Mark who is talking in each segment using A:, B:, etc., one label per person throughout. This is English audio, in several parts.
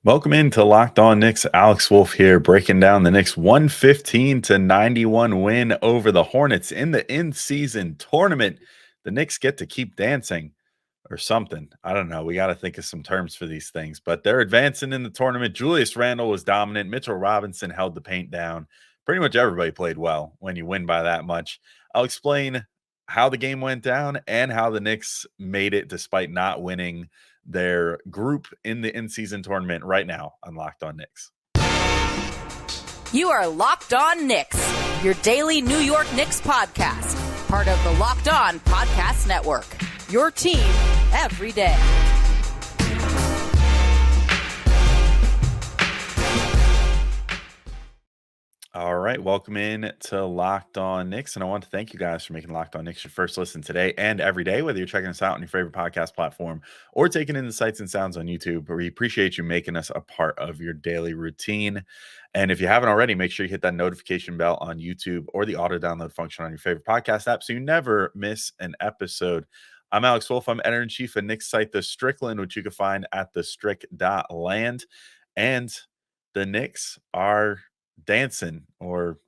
A: Welcome into Locked On Knicks. Alex Wolf here, breaking down the Knicks 115-91 win over the Hornets in the in-season tournament. The Knicks get to keep dancing or something. I don't know. We got to think of some terms for these things, but they're advancing in the tournament. Julius Randle was dominant. Mitchell Robinson held the paint down. Pretty much everybody played well when you win by that much. I'll explain how the game went down and how the Knicks made it despite not winning their group in the in-season tournament right now on Locked On Knicks.
B: You are Locked On Knicks, your daily New York Knicks podcast, part of the Locked On Podcast Network, your team every day.
A: All right, welcome in to Locked On Knicks, and I want to thank you guys for making Locked On Knicks your first listen today and every day, whether you're checking us out on your favorite podcast platform or taking in the sights and sounds on YouTube. We appreciate you making us a part of your daily routine. And if you haven't already, make sure you hit that notification bell on YouTube or the auto download function on your favorite podcast app so you never miss an episode. I'm Alex Wolf. I'm editor-in-chief of Knicks site The Strickland, which you can find at thestrick.land. And the Knicks are dancing or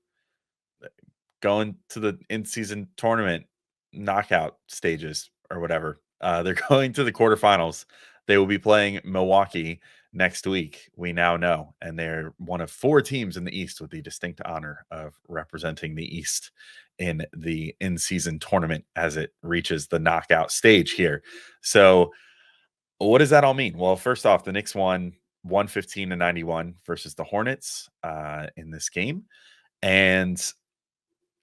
A: going to the in-season tournament knockout stages or whatever. They're going to the quarterfinals. They will be playing Milwaukee next week, we now know, and they're one of four teams in the East with the distinct honor of representing the East in the in-season tournament as it reaches the knockout stage here. So what does that all mean? Well, first off, the Knicks won 115-91 versus the Hornets in this game. And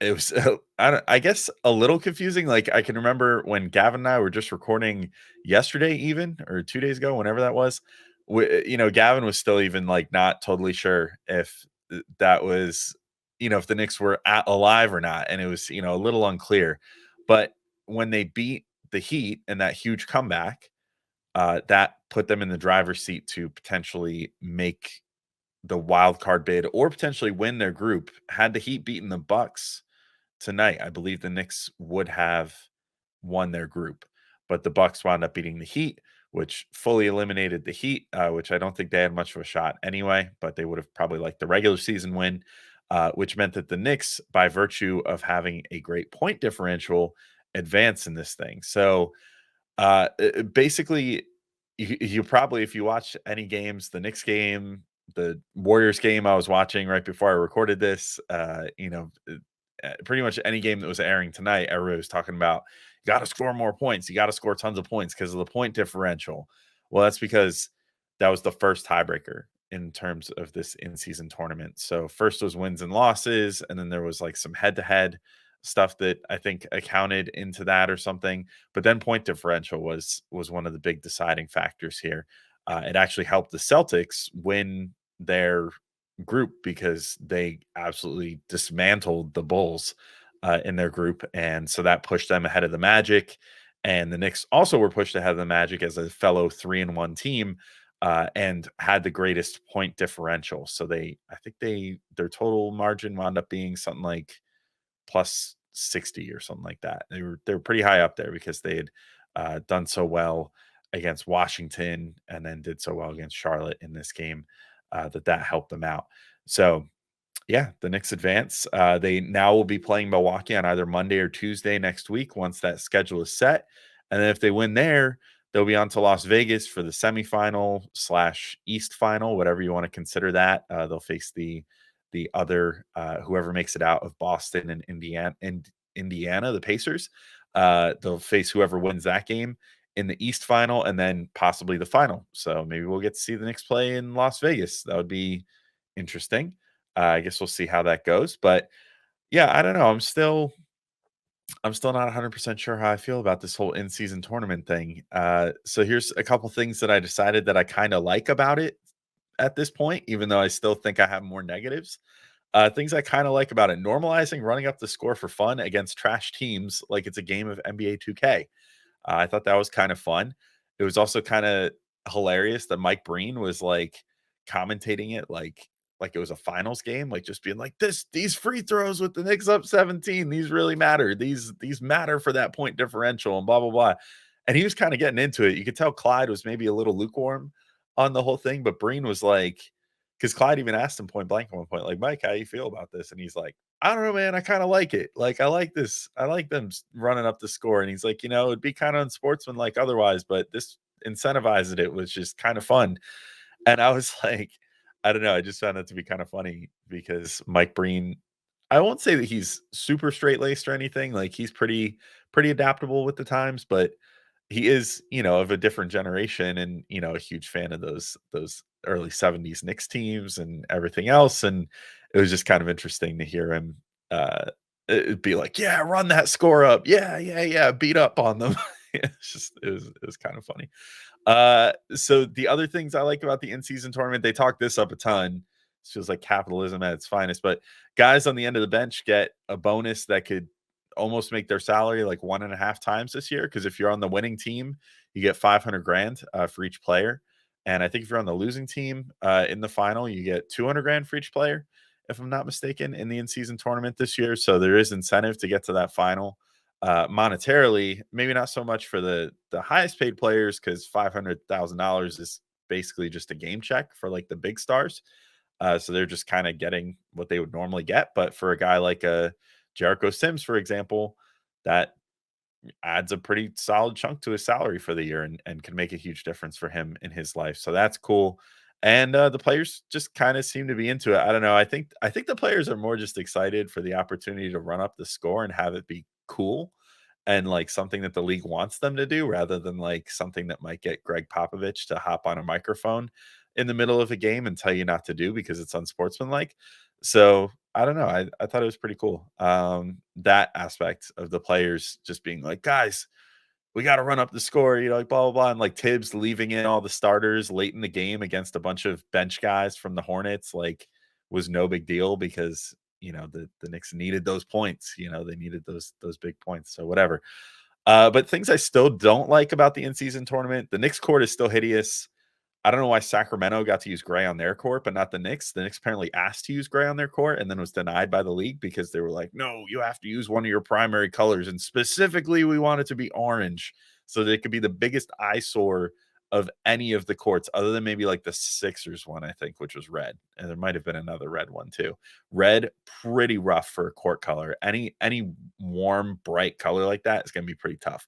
A: it was, I guess, a little confusing. Like, I can remember when Gavin and I were just recording yesterday, even, or 2 days ago, whenever that was, Gavin was still even like not totally sure if that was, if the Knicks were alive or not. And it was, a little unclear. But when they beat the Heat in that huge comeback, that put them in the driver's seat to potentially make the wild card bid or potentially win their group. Had the Heat beaten the Bucks tonight, I believe the Knicks would have won their group. But the Bucks wound up beating the Heat, which fully eliminated the Heat, which I don't think they had much of a shot anyway, but they would have probably liked the regular season win, which meant that the Knicks, by virtue of having a great point differential, advance in this thing. So basically, you probably, if you watch any games, the Knicks game, the Warriors game I was watching right before I recorded this, pretty much any game that was airing tonight, everybody was talking about, you got to score more points. You got to score tons of points because of the point differential. Well, that's because that was the first tiebreaker in terms of this in-season tournament. So first was wins and losses, and then there was like some head-to-head stuff that I think accounted into that or something. But then point differential was one of the big deciding factors here. It actually helped the Celtics win their group because they absolutely dismantled the Bulls in their group. And so that pushed them ahead of the Magic. And the Knicks also were pushed ahead of the Magic as a fellow 3-1 team and had the greatest point differential. So I think their total margin wound up being something like plus 60 or something like that. They were pretty high up there because they had done so well against Washington and then did so well against Charlotte in this game that helped them out. So yeah, the Knicks advance. They now will be playing Milwaukee on either Monday or Tuesday next week once that schedule is set. And then if they win there, they'll be on to Las Vegas for the semifinal/East final, whatever you want to consider that. They'll face the other whoever makes it out of Boston and Indiana, the Pacers. They'll face whoever wins that game in the East final and then possibly the final. So maybe we'll get to see the Knicks play in Las Vegas. That would be interesting. I guess we'll see how that goes. But yeah, I don't know. I'm still not 100% sure how I feel about this whole in-season tournament thing. So here's a couple things that I decided that I kind of like about it at this point, even though I still think I have more negatives. Things I kind of like about it: normalizing running up the score for fun against trash teams like it's a game of NBA 2K. I thought that was kind of fun. It was also kind of hilarious that Mike Breen was like commentating it like it was a finals game, like just being like, these free throws with the Knicks up 17, these really matter. These matter for that point differential and blah blah blah. And he was kind of getting into it. You could tell Clyde was maybe a little lukewarm on the whole thing, but Breen was like, because Clyde even asked him point blank at one point, like, Mike, how you feel about this? And he's like, I don't know, man. I kind of like it. Like, I like this. I like them running up the score. And he's like, it'd be kind of unsportsmanlike otherwise, but this incentivized it was just kind of fun. And I was like, I don't know. I just found that to be kind of funny because Mike Breen, I won't say that he's super straight laced or anything. Like he's pretty adaptable with the times, but he is, of a different generation and, a huge fan of those early 70s Knicks teams and everything else. And it was just kind of interesting to hear him it'd be like, yeah, run that score up. Yeah, yeah, yeah. Beat up on them. It was kind of funny. So the other things I like about the in-season tournament, they talk this up a ton. It feels like capitalism at its finest, but guys on the end of the bench get a bonus that could almost make their salary like 1.5 times this year. Because if you're on the winning team, you get 500 grand for each player, and I think if you're on the losing team in the final, you get 200 grand for each player, if I'm not mistaken, in the in-season tournament this year. So there is incentive to get to that final. Monetarily, maybe not so much for the highest paid players because $500,000 is basically just a game check for like the big stars. So they're just kind of getting what they would normally get. But for a guy like Jericho Sims, for example, that adds a pretty solid chunk to his salary for the year and can make a huge difference for him in his life. So that's cool. And the players just kind of seem to be into it. I don't know. I think the players are more just excited for the opportunity to run up the score and have it be cool and like something that the league wants them to do rather than like something that might get Greg Popovich to hop on a microphone in the middle of a game and tell you not to do because it's unsportsmanlike. So I don't know. I thought it was pretty cool. That aspect of the players just being like, guys, we got to run up the score, like blah, blah, blah. And like Tibbs leaving in all the starters late in the game against a bunch of bench guys from the Hornets, like was no big deal because, the Knicks needed those points, they needed those big points. So whatever. But things I still don't like about the in-season tournament, the Knicks court is still hideous. I don't know why Sacramento got to use gray on their court, but not the Knicks. The Knicks apparently asked to use gray on their court and then was denied by the league because they were like, no, you have to use one of your primary colors. And specifically, we want it to be orange so that it could be the biggest eyesore of any of the courts other than maybe like the Sixers one, I think, which was red. And there might have been another red one too. Red, pretty rough for a court color. Any warm, bright color like that is going to be pretty tough.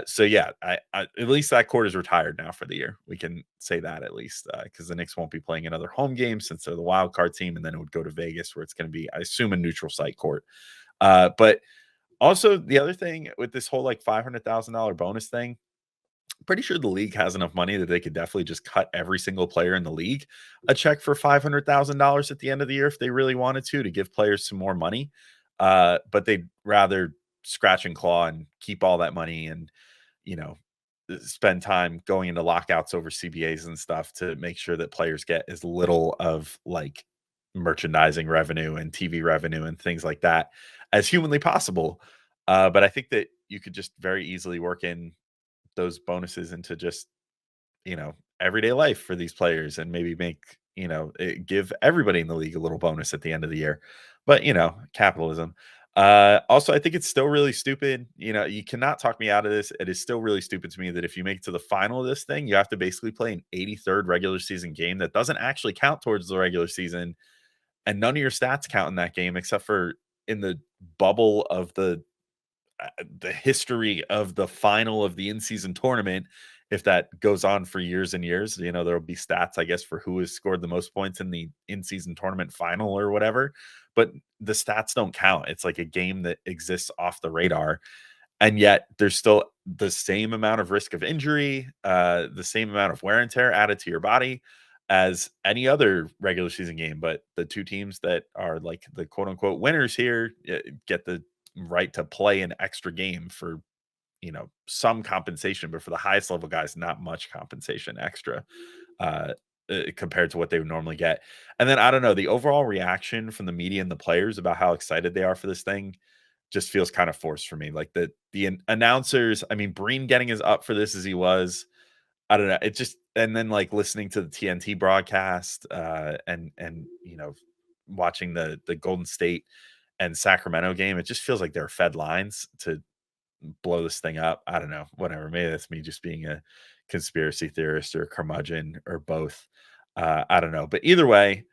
A: So yeah, I at least that court is retired now for the year. We can say that at least because the Knicks won't be playing another home game since they're the wild card team, and then it would go to Vegas where it's going to be, I assume, a neutral site court. But also the other thing with this whole like $500,000 bonus thing, pretty sure the league has enough money that they could definitely just cut every single player in the league a check for $500,000 at the end of the year if they really wanted to give players some more money. But they'd rather scratch and claw and keep all that money and, spend time going into lockouts over CBAs and stuff to make sure that players get as little of like merchandising revenue and TV revenue and things like that as humanly possible. But I think that you could just very easily work in those bonuses into just, everyday life for these players and maybe make, give everybody in the league a little bonus at the end of the year. But, capitalism. Also, I think it's still really stupid. You cannot talk me out of this. It is still really stupid to me that if you make it to the final of this thing, you have to basically play an 83rd regular season game that doesn't actually count towards the regular season. And none of your stats count in that game except for in the bubble of the history of the final of the in-season tournament. If that goes on for years and years, there'll be stats, I guess, for who has scored the most points in the in-season tournament final or whatever. But the stats don't count. It's like a game that exists off the radar. And yet there's still the same amount of risk of injury, the same amount of wear and tear added to your body as any other regular season game. But the two teams that are like the quote unquote winners here get the right to play an extra game for some compensation, but for the highest level guys, not much compensation extra compared to what they would normally get. And then I don't know, the overall reaction from the media and the players about how excited they are for this thing just feels kind of forced for me. Like the announcers, I mean, Breen getting as up for this as he was, I don't know. It just, and then like listening to the TNT broadcast and watching the Golden State and Sacramento game, it just feels like they're fed lines to blow this thing up. I don't know, whatever. Maybe that's me just being a conspiracy theorist or curmudgeon or both. I don't know. But either way,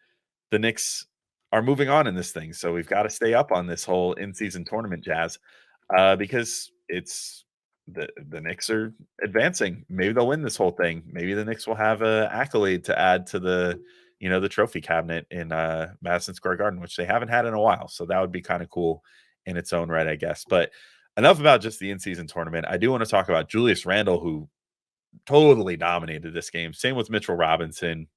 A: the Knicks are moving on in this thing. So we've got to stay up on this whole in-season tournament jazz because it's the Knicks are advancing. Maybe they'll win this whole thing. Maybe the Knicks will have a accolade to add to the the trophy cabinet in Madison Square Garden, which they haven't had in a while. So that would be kind of cool in its own right, I guess. But enough about just the in-season tournament. I do want to talk about Julius Randle, who totally dominated this game. Same with Mitchell Robinson.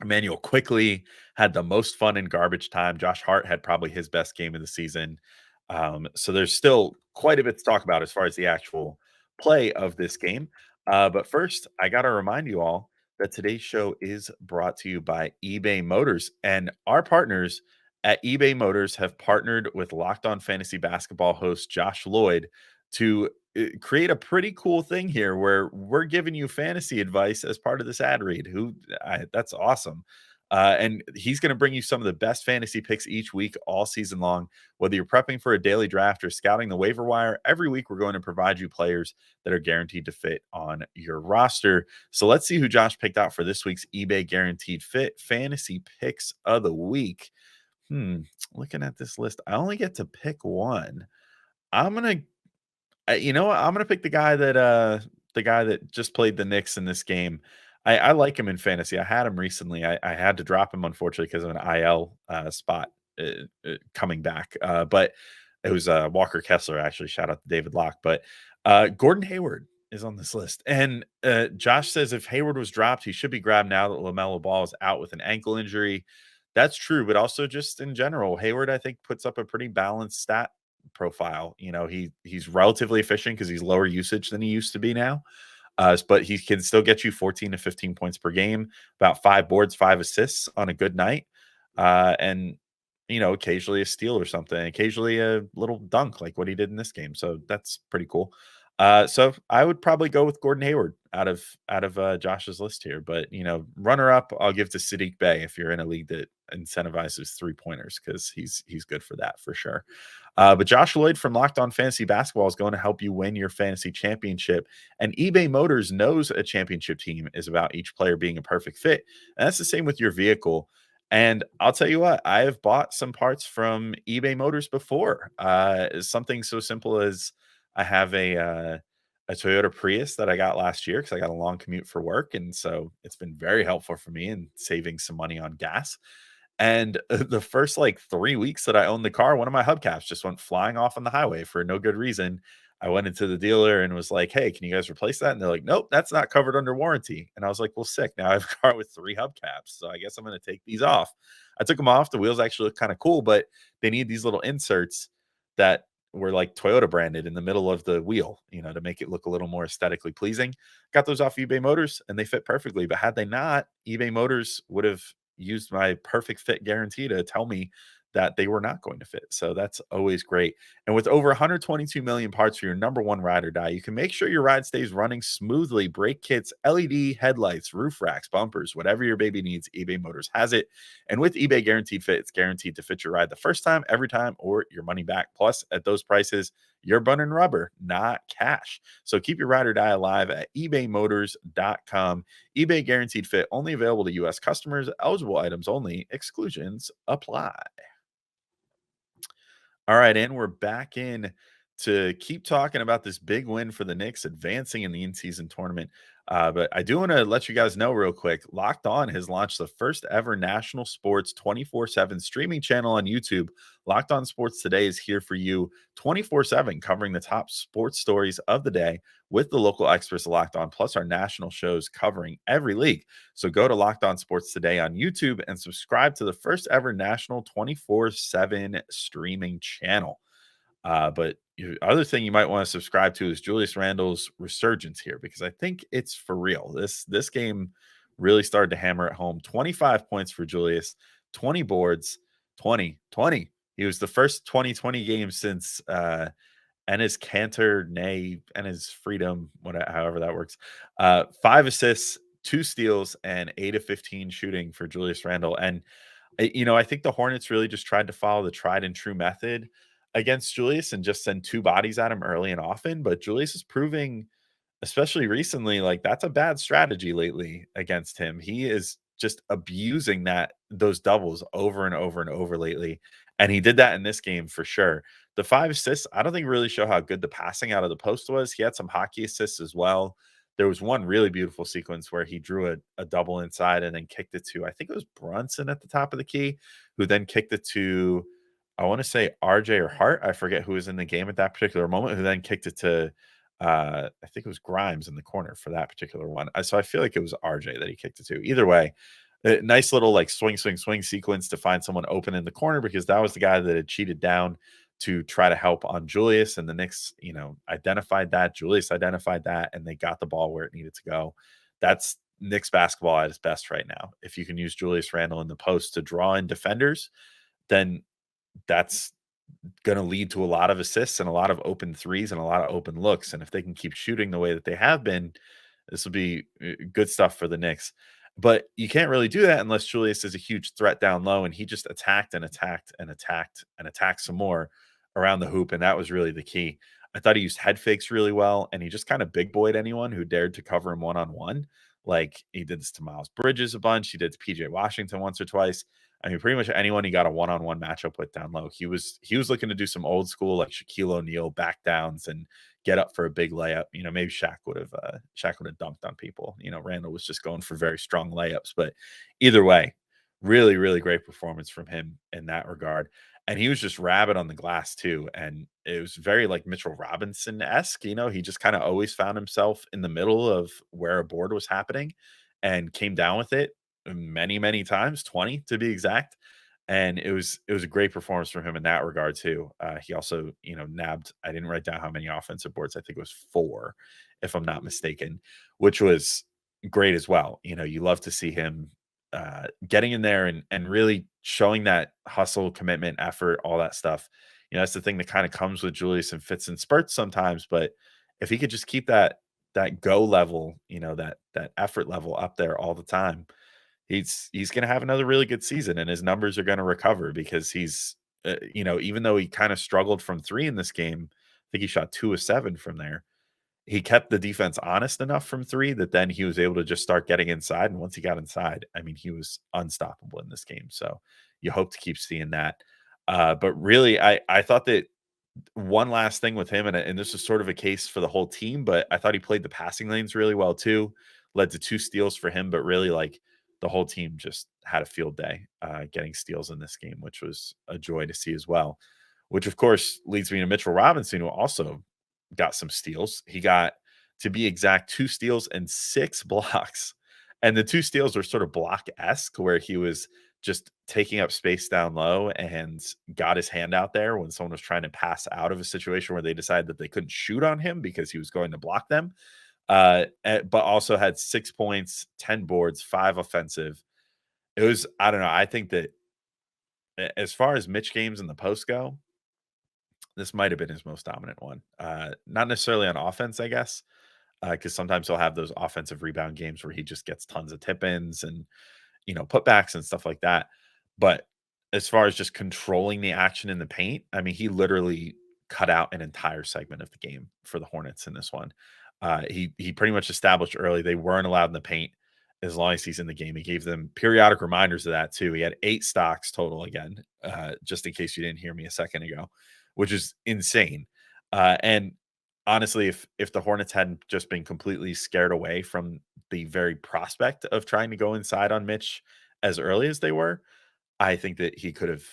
A: Immanuel Quickley had the most fun in garbage time. Josh Hart had probably his best game of the season. So there's still quite a bit to talk about as far as the actual play of this game. But first, I got to remind you all that today's show is brought to you by eBay Motors. And our partners at eBay Motors have partnered with Locked On Fantasy Basketball host Josh Lloyd to create a pretty cool thing here where we're giving you fantasy advice as part of this ad read. That's awesome. And he's going to bring you some of the best fantasy picks each week, all season long. Whether you're prepping for a daily draft or scouting the waiver wire, every week we're going to provide you players that are guaranteed to fit on your roster. So let's see who Josh picked out for this week's eBay Guaranteed Fit Fantasy Picks of the Week. Looking at this list, I only get to pick one. I'm gonna you know what? I'm gonna pick the guy that just played the Knicks in this game. I like him in fantasy. I had him recently. I had to drop him unfortunately because of an IL spot coming back. But it was Walker Kessler actually. Shout out to David Locke. But Gordon Hayward is on this list, and Josh says if Hayward was dropped, he should be grabbed now that LaMelo Ball is out with an ankle injury. That's true, but also just in general, Hayward I think puts up a pretty balanced stat profile. He's relatively efficient because he's lower usage than he used to be now. But he can still get you 14 to 15 points per game, about 5 boards, 5 assists on a good night. And occasionally a steal or something, occasionally a little dunk like what he did in this game. So that's pretty cool. So I would probably go with Gordon Hayward out of Josh's list here. But runner up, I'll give to Sadiq Bey if you're in a league that incentivizes 3-pointers because he's good for that for sure. But Josh Lloyd from Locked On Fantasy Basketball is going to help you win your fantasy championship. And eBay Motors knows a championship team is about each player being a perfect fit. And that's the same with your vehicle. And I'll tell you what, I have bought some parts from eBay Motors before. Something so simple as I have a Toyota Prius that I got last year because I got a long commute for work. And so it's been very helpful for me in saving some money on gas. And the first 3 weeks that I owned the car, one of my hubcaps just went flying off on the highway for no good reason. I went into the dealer and was like, hey, can you guys replace that? And they're like, nope, that's not covered under warranty. And I was like, well, sick. Now I have a car with 3 hubcaps. So I guess I'm going to take these off. I took them off. The wheels actually look kind of cool, but they need these little inserts that were like Toyota branded in the middle of the wheel, to make it look a little more aesthetically pleasing. Got those off eBay Motors and they fit perfectly. But had they not, eBay Motors would have used my perfect fit guarantee to tell me that they were not going to fit. So that's always great. And with over 122 million parts for your number one ride or die, you can make sure your ride stays running smoothly. Brake kits, LED headlights, roof racks, bumpers, whatever your baby needs, eBay Motors has it. And with eBay Guaranteed Fit, it's guaranteed to fit your ride the first time, every time, or your money back. Plus, at those prices, you're burning rubber, not cash. So keep your ride or die alive at ebaymotors.com. eBay Guaranteed Fit, only available to U.S. customers, eligible items only, exclusions apply. All right, and we're back in to keep talking about this big win for the Knicks advancing in the in-season tournament. But I do want to let you guys know real quick, Locked On has launched the first ever national sports 24/7 streaming channel on YouTube. Locked On Sports Today is here for you 24/7, covering the top sports stories of the day with the local experts Locked On, plus our national shows covering every league. So go to Locked On Sports Today on YouTube and subscribe to the first ever national 24/7 streaming channel. But the other thing you might want to subscribe to is Julius Randle's Resurgence here, because I think it's for real. This game really started to hammer it home. 25 points for Julius, 20 boards, 20. He was the first 20-20 game since Enes Kanter, Enes Freedom, however that works. 5 assists, 2 steals, and 8 of 15 shooting for Julius Randle. And I think the Hornets really just tried to follow the tried and true method against Julius and just send 2 bodies at him early and often. But Julius is proving especially recently, like that's a bad strategy lately against him. He is just abusing those doubles over and over and over lately. And he did that in this game for sure. The 5 assists, I don't think really show how good the passing out of the post was. He had some hockey assists as well. There was one really beautiful sequence where he drew a double inside and then kicked it to, I think it was Brunson at the top of the key, who then kicked it to, I want to say RJ or Hart. I forget who was in the game at that particular moment, who then kicked it to, I think it was Grimes in the corner for that particular one. So I feel like it was RJ that he kicked it to. Either way, a nice little like swing sequence to find someone open in the corner, because that was the guy that had cheated down to try to help on Julius. And the Knicks, identified that. Julius identified that, and they got the ball where it needed to go. That's Knicks basketball at its best right now. If you can use Julius Randle in the post to draw in defenders, then that's going to lead to a lot of assists and a lot of open threes and a lot of open looks. And if they can keep shooting the way that they have been, this will be good stuff for the Knicks. But you can't really do that unless Julius is a huge threat down low, and he just attacked and attacked and attacked and attacked some more around the hoop, and that was really the key. I thought he used head fakes really well, and he just kind of big boyed anyone who dared to cover him one-on-one. Like, he did this to Miles Bridges a bunch. He did to PJ Washington once or twice. I mean, pretty much anyone he got a one-on-one matchup with down low, he was looking to do some old school like Shaquille O'Neal back downs and get up for a big layup. Maybe Shaq would have dunked on people. Randle was just going for very strong layups. But either way, really, really great performance from him in that regard. And he was just rabid on the glass too. And it was very like Mitchell Robinson-esque. He just kind of always found himself in the middle of where a board was happening and came down with it many, many times, 20 to be exact. And it was a great performance from him in that regard too. He also, nabbed, I didn't write down how many offensive boards. I think it was 4, if I'm not mistaken, which was great as well. You love to see him getting in there and really showing that hustle, commitment, effort, all that stuff. That's the thing that kind of comes with Julius and fits in spurts sometimes. But if he could just keep that go level, that effort level up there all the time, he's going to have another really good season, and his numbers are going to recover, because he's even though he kind of struggled from 3 in this game, I think he shot 2 of 7 from there. He kept the defense honest enough from 3 that then he was able to just start getting inside. And once he got inside, I mean, he was unstoppable in this game. So you hope to keep seeing that. But really, I thought that one last thing with him, and this is sort of a case for the whole team, but I thought he played the passing lanes really well too. Led to 2 steals for him, but really like the whole team just had a field day getting steals in this game, which was a joy to see as well. Which of course leads me to Mitchell Robinson, who also got some steals. He got, to be exact, 2 steals and 6 blocks. And the 2 steals were sort of block-esque, where he was just taking up space down low and got his hand out there when someone was trying to pass out of a situation where they decided that they couldn't shoot on him because he was going to block them. But also had 6 points, 10 boards, 5 offensive. It was, I don't know. I think that as far as Mitch games in the post go, this might have been his most dominant one. Not necessarily on offense, I guess, because sometimes he'll have those offensive rebound games where he just gets tons of tip-ins and, putbacks and stuff like that. But as far as just controlling the action in the paint, I mean, he literally cut out an entire segment of the game for the Hornets in this one. He pretty much established early they weren't allowed in the paint as long as he's in the game. He gave them periodic reminders of that too. He had 8 stocks total again, just in case you didn't hear me a second ago, which is insane. And honestly, if the Hornets hadn't just been completely scared away from the very prospect of trying to go inside on Mitch as early as they were, I think that he could have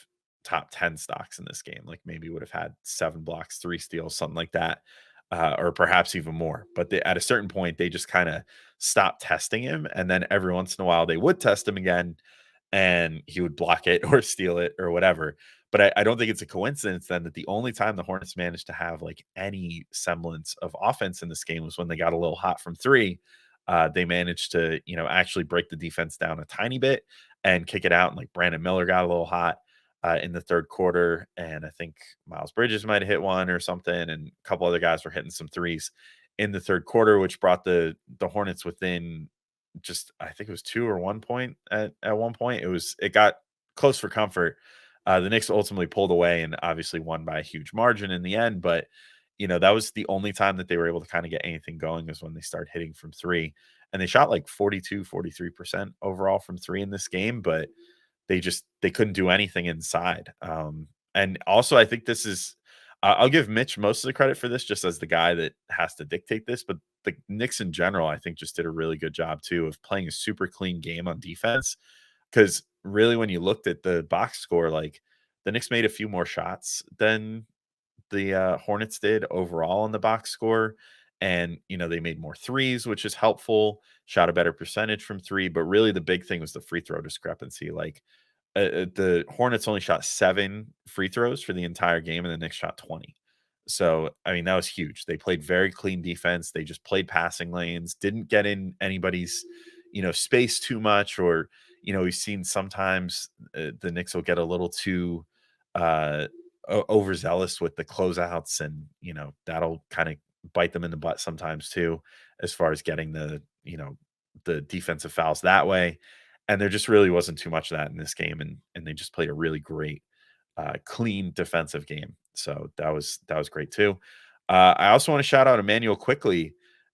A: top 10 stocks in this game. Like maybe would have had 7 blocks, 3 steals, something like that, or perhaps even more. But at a certain point, they just kind of stopped testing him. And then every once in a while, they would test him again, and he would block it or steal it or whatever. But I don't think it's a coincidence then that the only time the Hornets managed to have like any semblance of offense in this game was when they got a little hot from 3. They managed to, actually break the defense down a tiny bit and kick it out. And like Brandon Miller got a little hot in the 3rd quarter. And I think Miles Bridges might have hit one or something. And a couple other guys were hitting some threes in the 3rd quarter, which brought the Hornets within just, I think it was 2 or 1 point at one point. It got close for comfort. The Knicks ultimately pulled away and obviously won by a huge margin in the end. But that was the only time that they were able to kind of get anything going was when they started hitting from three. And they shot like 42, 43% overall from three in this game, but they couldn't do anything inside. And also, I think this is I'll give Mitch most of the credit for this, just as the guy that has to dictate this. But the Knicks in general, I think, just did a really good job too of playing a super clean game on defense. Because really, when you looked at the box score, like the Knicks made a few more shots than the Hornets did overall on the box score. And, they made more threes, which is helpful, shot a better percentage from three. But really, the big thing was the free throw discrepancy. Like, the Hornets only shot 7 free throws for the entire game, and the Knicks shot 20. So, I mean, that was huge. They played very clean defense. They just played passing lanes, didn't get in anybody's, space too much. Or, we've seen sometimes the Knicks will get a little too uh, overzealous with the closeouts, and, that'll kind of bite them in the butt sometimes too, as far as getting the defensive fouls that way. And there just really wasn't too much of that in this game, and they just played a really great, clean defensive game. So that was great too. I also want to shout out Immanuel Quickley,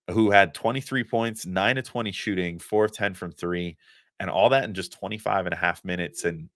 A: who had 23 points, 9 of 20 shooting, 4 of 10 from three, and all that in just 25 and a half minutes. And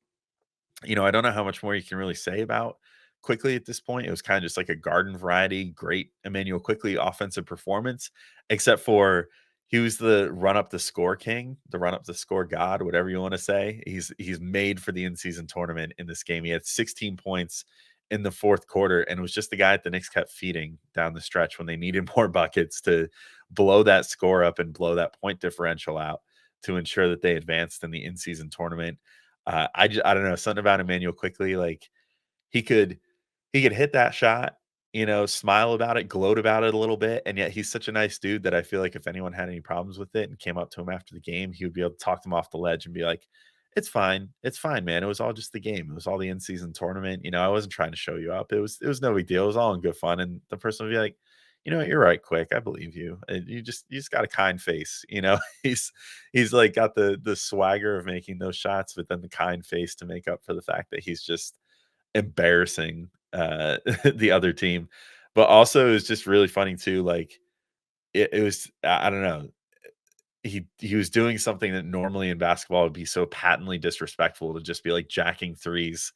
A: I don't know how much more you can really say about Quickly at this point. It was kind of just like a garden variety, great Immanuel Quickly offensive performance, except for he was the run up the score king, the run up the score god, whatever you want to say. He's made for the in-season tournament in this game. He had 16 points in the fourth quarter, and it was just the guy that the Knicks kept feeding down the stretch when they needed more buckets to blow that score up and blow that point differential out to ensure that they advanced in the in-season tournament. I don't know, something about Immanuel Quickley, like he could hit that shot, smile about it, gloat about it a little bit, and yet he's such a nice dude that I feel like if anyone had any problems with it and came up to him after the game, he would be able to talk them off the ledge and be like, "It's fine. It's fine, man. It was all just the game. It was all the in-season tournament. I wasn't trying to show you up. It was no big deal. It was all in good fun." And the person would be like, "You know what? You're right, Quick. I believe you. And you just got a kind face." He's like got the swagger of making those shots, but then the kind face to make up for the fact that he's just embarrassing the other team. But also, it was just really funny too. Like it was, I don't know. He was doing something that normally in basketball would be so patently disrespectful, to just be like jacking threes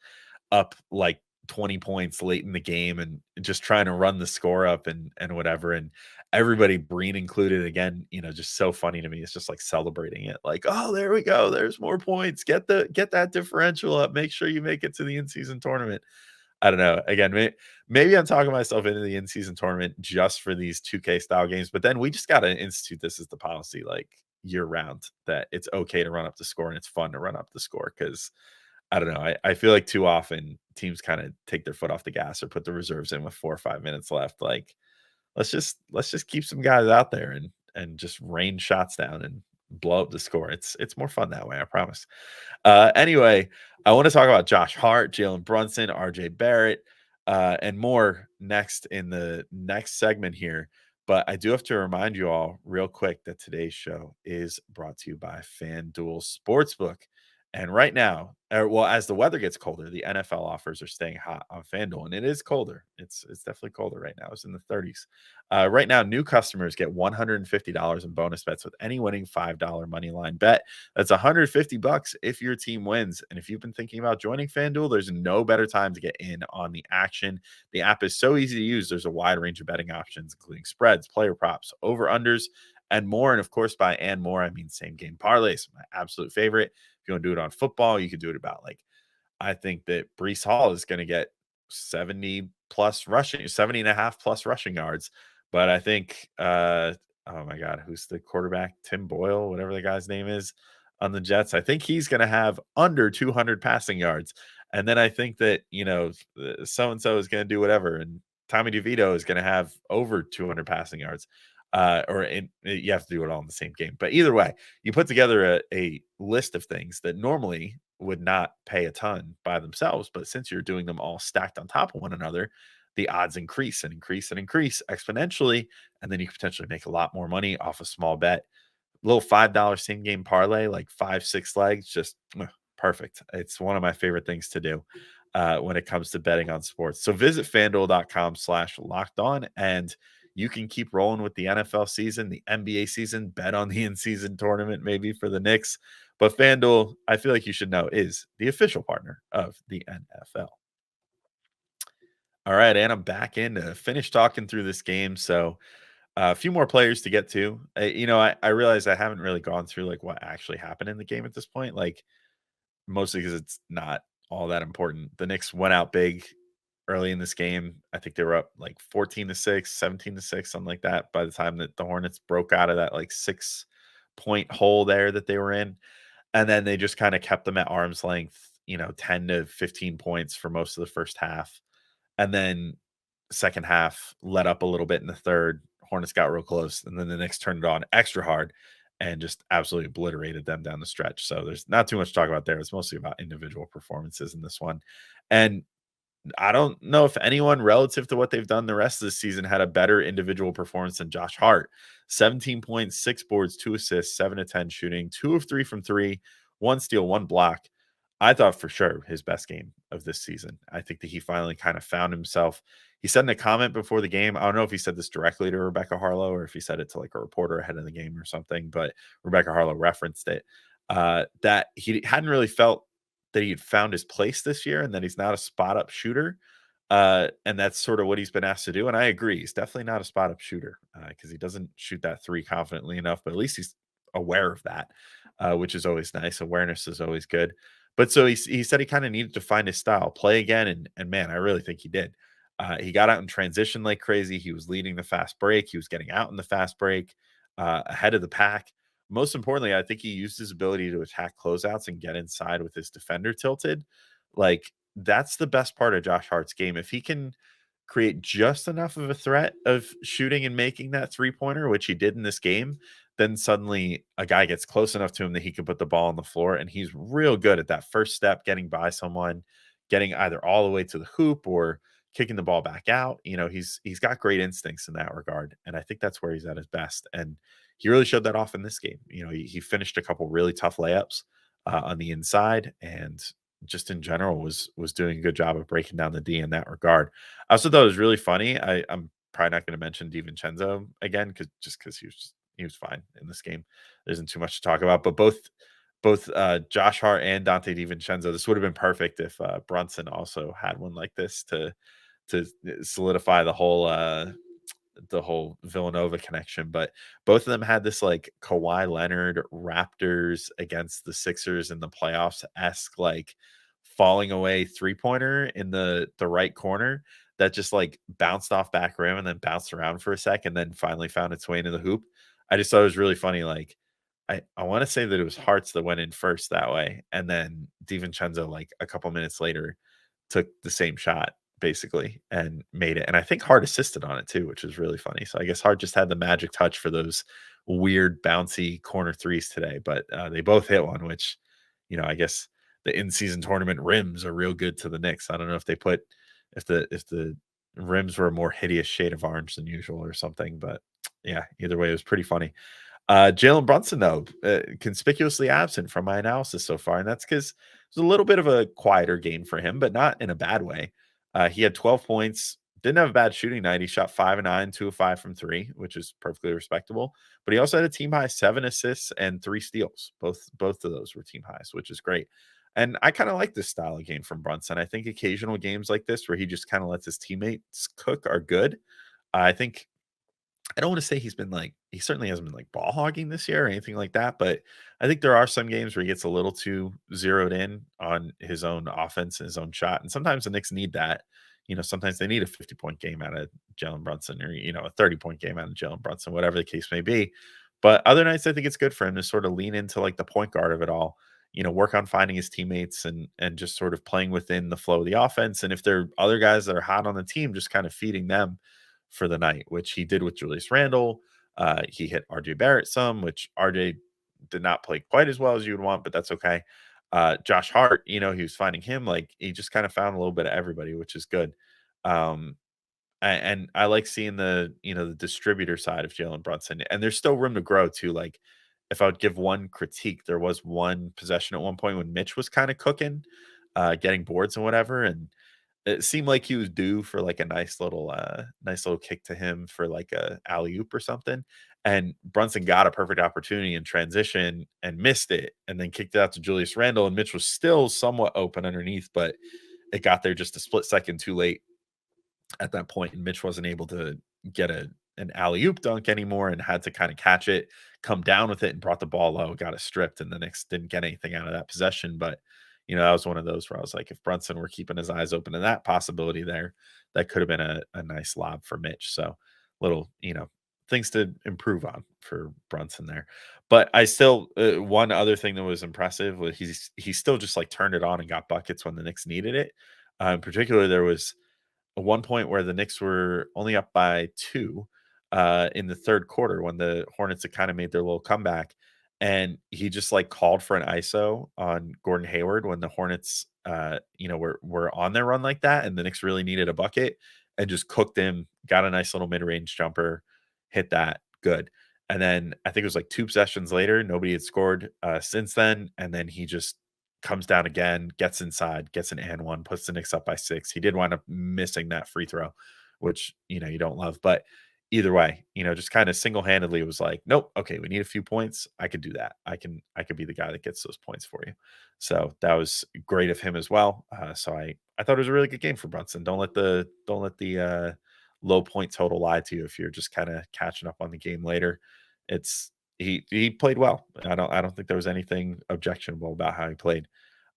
A: up like 20 points late in the game and just trying to run the score up and whatever. And everybody, Breen included, again, just so funny to me. It's just like celebrating it, like, "Oh, there we go. There's more points. Get that differential up. Make sure you make it to the in-season tournament." I don't know. Again, maybe I'm talking myself into the in-season tournament just for these 2K style games, but then we just got to institute this as the policy, like year round, that it's okay to run up the score and it's fun to run up the score. Because I don't know, I feel like too often teams kind of take their foot off the gas or put the reserves in with 4 or 5 minutes left. Like let's just keep some guys out there and just rain shots down and blow up the score. It's more fun that way, I promise. Anyway, I want to talk about Josh Hart, Jalen Brunson, RJ Barrett, and more next in the next segment here. But I do have to remind you all real quick that today's show is brought to you by FanDuel Sportsbook. And right now, well, as the weather gets colder, the NFL offers are staying hot on FanDuel, and it is colder. It's definitely colder right now. It's in the 30s. Right now, new customers get $150 in bonus bets with any winning $5 money line bet. That's $150 if your team wins. And if you've been thinking about joining FanDuel, there's no better time to get in on the action. The app is so easy to use. There's a wide range of betting options, including spreads, player props, over-unders, and more. And of course, by and more, I mean same game parlays, my absolute favorite. If you want to do it on football, you can do it about, like, I think that Breece Hall is going to get 70 plus rushing, 70 and a half plus rushing yards. But I think, oh my God, who's the quarterback? Tim Boyle, whatever the guy's name is on the Jets. I think he's going to have under 200 passing yards. And then I think that, so-and-so is going to do whatever. And Tommy DeVito is going to have over 200 passing yards. You have to do it all in the same game. But either way, you put together a list of things that normally would not pay a ton by themselves. But since you're doing them all stacked on top of one another, the odds increase and increase and increase exponentially. And then you can potentially make a lot more money off a small bet. Little $5 same game parlay, like 5-6 legs, just perfect. It's one of my favorite things to do. when it comes to betting on sports. So visit fanduel.com/lockedon and you can keep rolling with the NFL season, the NBA season, bet on the in-season tournament maybe for the Knicks. But FanDuel, I feel like you should know, is the official partner of the NFL. All right, and I'm back in to finish talking through this game. So a few more players to get to. I realize I haven't really gone through like what actually happened in the game at this point. Like mostly because it's not all that important. The Knicks went out big early in this game. I think they were up like 14-6, 17-6, something like that by the time that the Hornets broke out of that like 6-point hole there that they were in. And then they just kind of kept them at arm's length, 10 to 15 points for most of the first half. And then second half let up a little bit in the third. Hornets got real close. And then the Knicks turned it on extra hard and just absolutely obliterated them down the stretch. So there's not too much to talk about there. It's mostly about individual performances in this one. And I don't know if anyone relative to what they've done the rest of the season had a better individual performance than Josh Hart. 17 points, 6 boards, 2 assists, 7 to 10 shooting, 2 of 3 from 3, 1 steal, 1 block. I thought for sure his best game of this season. I think that he finally kind of found himself. He said in a comment before the game, I don't know if he said this directly to Rebecca Harlow or if he said it to like a reporter ahead of the game or something, but Rebecca Harlow referenced it, that he hadn't really felt that he had found his place this year and that he's not a spot up shooter. And that's sort of what he's been asked to do. And I agree. He's definitely not a spot up shooter because he doesn't shoot that three confidently enough, but at least he's aware of that, which is always nice. Awareness is always good. But so he said he kind of needed to find his style, play again. And man, I really think he did. He got out in transition like crazy. He was leading the fast break. He was getting out in the fast break ahead of the pack. Most importantly, I think he used his ability to attack closeouts and get inside with his defender tilted. Like that's the best part of Josh Hart's game. If he can create just enough of a threat of shooting and making that three-pointer, which he did in this game, then suddenly a guy gets close enough to him that he can put the ball on the floor. And he's real good at that first step, getting by someone, getting either all the way to the hoop or kicking the ball back out. He's got great instincts in that regard. And I think that's where he's at his best. And he really showed that off in this game. He finished a couple really tough layups on the inside and just in general was doing a good job of breaking down the D in that regard. I also thought it was really funny. I'm probably not going to mention DiVincenzo again because he was fine in this game. There isn't too much to talk about, but both Josh Hart and Dante DiVincenzo, this would have been perfect if Brunson also had one like this to solidify the whole Villanova connection. But both of them had this like Kawhi Leonard Raptors against the Sixers in the playoffs esque like falling away 3-pointer in the right corner that just like bounced off back rim and then bounced around for a sec and then finally found its way into the hoop. I just thought it was really funny. Like I want to say that it was Hearts that went in first that way, and then DiVincenzo like a couple minutes later took the same shot basically and made it. And I think Hart assisted on it too, which is really funny. So I guess Hart just had the magic touch for those weird bouncy corner threes today, but they both hit one, which, I guess the in-season tournament rims are real good to the Knicks. I don't know if they put, if the rims were a more hideous shade of orange than usual or something, but yeah, either way, it was pretty funny. Jalen Brunson, though, conspicuously absent from my analysis so far, and that's because it was a little bit of a quieter game for him, but not in a bad way. He had 12 points, didn't have a bad shooting night. He shot 5 of 9, 2 of 5 from 3, which is perfectly respectable. But he also had a team high 7 assists and 3 steals. Both of those were team highs, which is great. And I kind of like this style of game from Brunson. I think occasional games like this where he just kind of lets his teammates cook are good. I think I don't want to say he certainly hasn't been like ball hogging this year or anything like that, but I think there are some games where he gets a little too zeroed in on his own offense and his own shot. And sometimes the Knicks need that. Sometimes they need a 50-point game out of Jalen Brunson or, a 30-point game out of Jalen Brunson, whatever the case may be. But other nights, I think it's good for him to sort of lean into like the point guard of it all, work on finding his teammates and just sort of playing within the flow of the offense. And if there are other guys that are hot on the team, just kind of feeding them for the night, which he did with Julius Randle. He hit RJ Barrett some, which RJ did not play quite as well as you would want, but that's okay. Josh Hart, he was finding him like he just kind of found a little bit of everybody, which is good. And I like seeing the distributor side of Jalen Brunson, and there's still room to grow too. Like if I would give one critique, there was one possession at one point when Mitch was kind of cooking. getting boards and whatever, and it seemed like he was due for like a nice little kick to him for like a alley oop or something. And Brunson got a perfect opportunity in transition and missed it, and then kicked it out to Julius Randle. And Mitch was still somewhat open underneath, but it got there just a split second too late at that point, and Mitch wasn't able to get an alley oop dunk anymore, and had to kind of catch it, come down with it, and brought the ball low, got it stripped, and the Knicks didn't get anything out of that possession. But that was one of those where I was like, if Brunson were keeping his eyes open to that possibility there, that could have been a nice lob for Mitch. So little, things to improve on for Brunson there. But I still, one other thing that was impressive was he still just like turned it on and got buckets when the Knicks needed it. In particular, there was one point where the Knicks were only up by 2 in the third quarter when the Hornets had kind of made their little comeback, and he just like called for an ISO on Gordon Hayward when the Hornets, were on their run like that, and the Knicks really needed a bucket, and just cooked him. Got a nice little mid range jumper, hit that good, and then I think it was like 2 possessions later, nobody had scored since then, and then he just comes down again, gets inside, gets an and one, puts the Knicks up by 6. He did wind up missing that free throw, which, you don't love. But either way, just kind of single-handedly was like, nope, okay, we need a few points. I could do that. I could be the guy that gets those points for you. So that was great of him as well. So I thought it was a really good game for Brunson. Don't let the low point total lie to you if you're just kind of catching up on the game later. It's he played well. I don't think there was anything objectionable about how he played.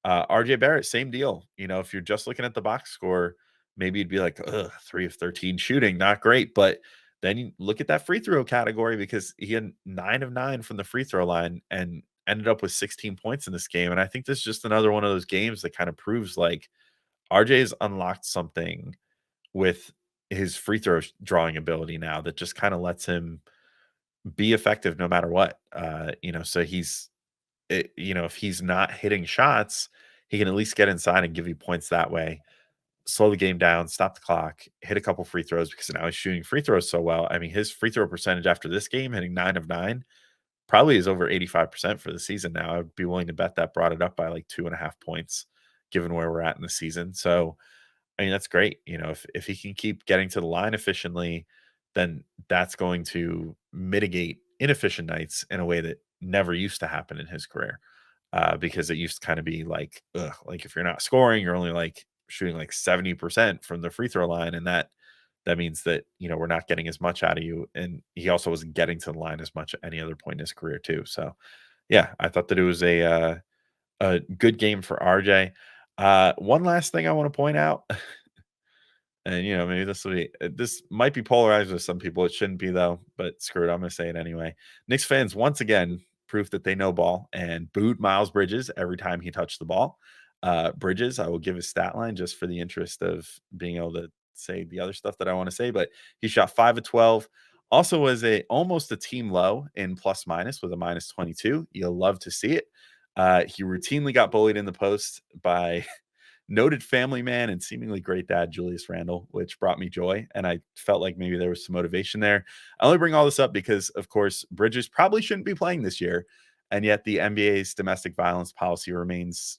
A: RJ Barrett, same deal. If you're just looking at the box score, maybe you'd be like, ugh, 3 of 13 shooting, not great. But then you look at that free throw category, because he had 9 of 9 from the free throw line and ended up with 16 points in this game. And I think this is just another one of those games that kind of proves like RJ's unlocked something with his free throw drawing ability now that just kind of lets him be effective no matter what. So if he's not hitting shots, he can at least get inside and give you points that way. Slow the game down, stop the clock, hit a couple free throws, because now he's shooting free throws so well. I mean, his free throw percentage after this game, hitting 9 of 9, probably is over 85% for the season now. I'd be willing to bet that brought it up by like 2.5 points, given where we're at in the season. So I mean, that's great. If he can keep getting to the line efficiently, then that's going to mitigate inefficient nights in a way that never used to happen in his career. Because it used to kind of be like, ugh, like if you're not scoring, you're only like shooting like 70% from the free throw line, and that means that we're not getting as much out of you. And he also wasn't getting to the line as much at any other point in his career too. So yeah, I thought that it was a good game for RJ. One last thing I want to point out, and maybe this might be polarized with some people. It shouldn't be though, but screw it, I'm going to say it anyway. Knicks fans once again proof that they know ball and booed Miles Bridges every time he touched the ball. Bridges, I will give his stat line just for the interest of being able to say the other stuff that I want to say, but he shot 5 of 12. Also was almost a team low in plus minus with a minus 22. You'll love to see it. He routinely got bullied in the post by noted family man and seemingly great dad Julius Randle, which brought me joy. And I felt like maybe there was some motivation there. I only bring all this up because, of course, Bridges probably shouldn't be playing this year. And yet the NBA's domestic violence policy remains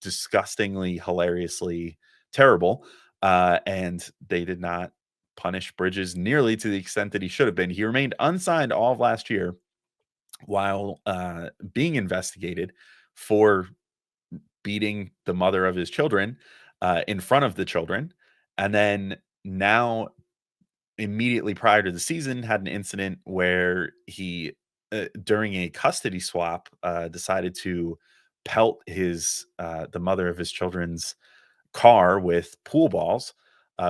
A: disgustingly, hilariously terrible. And they did not punish Bridges nearly to the extent that he should have been. He remained unsigned all of last year while being investigated for beating the mother of his children in front of the children. And then now, immediately prior to the season, had an incident where he, during a custody swap, decided to pelt the mother of his children's car with pool balls,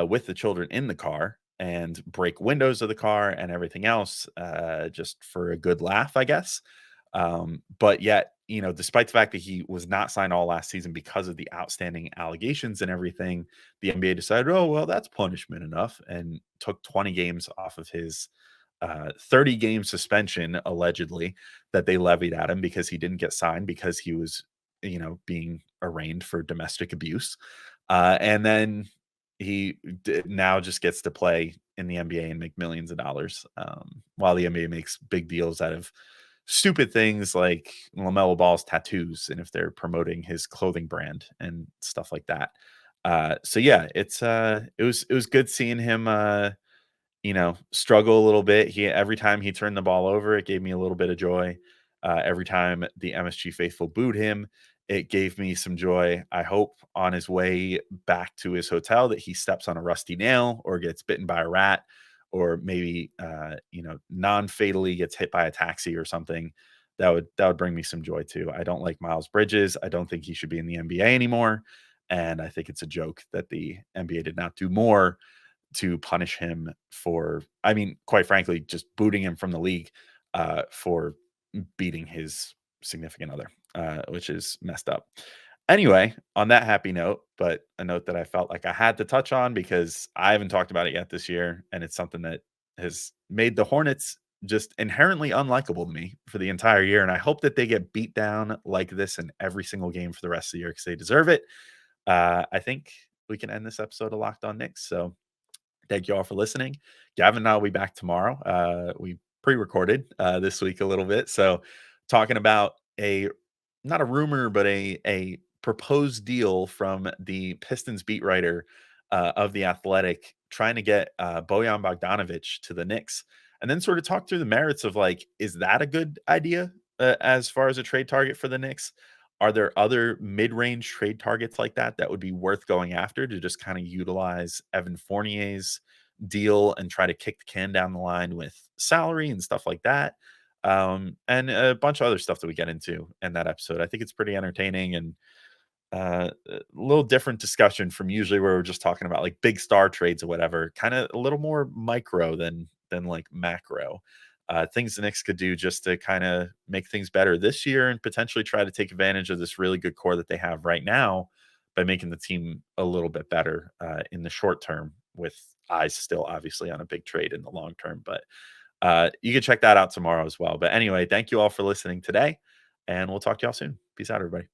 A: with the children in the car, and break windows of the car and everything else, just for a good laugh, I guess. But yet, despite the fact that he was not signed all last season because of the outstanding allegations and everything, the NBA decided, oh, well, that's punishment enough, and took 20 games off of his 30-game suspension, allegedly, that they levied at him because he didn't get signed because he was, being arraigned for domestic abuse. And then he now just gets to play in the NBA and make millions of dollars, while the NBA makes big deals out of stupid things like LaMelo Ball's tattoos and if they're promoting his clothing brand and stuff like that. So yeah, it was good seeing him struggle a little bit. Every time he turned the ball over, it gave me a little bit of joy. Every time the MSG faithful booed him, it gave me some joy. I hope on his way back to his hotel that he steps on a rusty nail or gets bitten by a rat or maybe non-fatally gets hit by a taxi or something. That would bring me some joy too. I don't like Miles Bridges. I don't think he should be in the NBA anymore. And I think it's a joke that the NBA did not do more to punish him for, I mean, quite frankly, just booting him from the league for beating his significant other, which is messed up. Anyway, on that happy note, but a note that I felt like I had to touch on because I haven't talked about it yet this year, and it's something that has made the Hornets just inherently unlikable to me for the entire year. And I hope that they get beat down like this in every single game for the rest of the year because they deserve it. I think we can end this episode of Locked On Knicks. So thank you all for listening. Gavin and I will be back tomorrow. We pre-recorded this week a little bit. So talking about a not a rumor, but a proposed deal from the Pistons beat writer of the Athletic trying to get Bojan Bogdanovic to the Knicks. And then sort of talk through the merits of like, is that a good idea as far as a trade target for the Knicks? Are there other mid-range trade targets like that would be worth going after to just kind of utilize Evan Fournier's deal and try to kick the can down the line with salary and stuff like that? And a bunch of other stuff that we get into in that episode. I think it's pretty entertaining and a little different discussion from usually where we're just talking about like big star trades or whatever, kind of a little more micro than like macro. Things the Knicks could do just to kind of make things better this year and potentially try to take advantage of this really good core that they have right now by making the team a little bit better in the short term, with eyes still obviously on a big trade in the long term. But you can check that out tomorrow as well. But anyway, thank you all for listening today, and we'll talk to y'all soon. Peace out, everybody.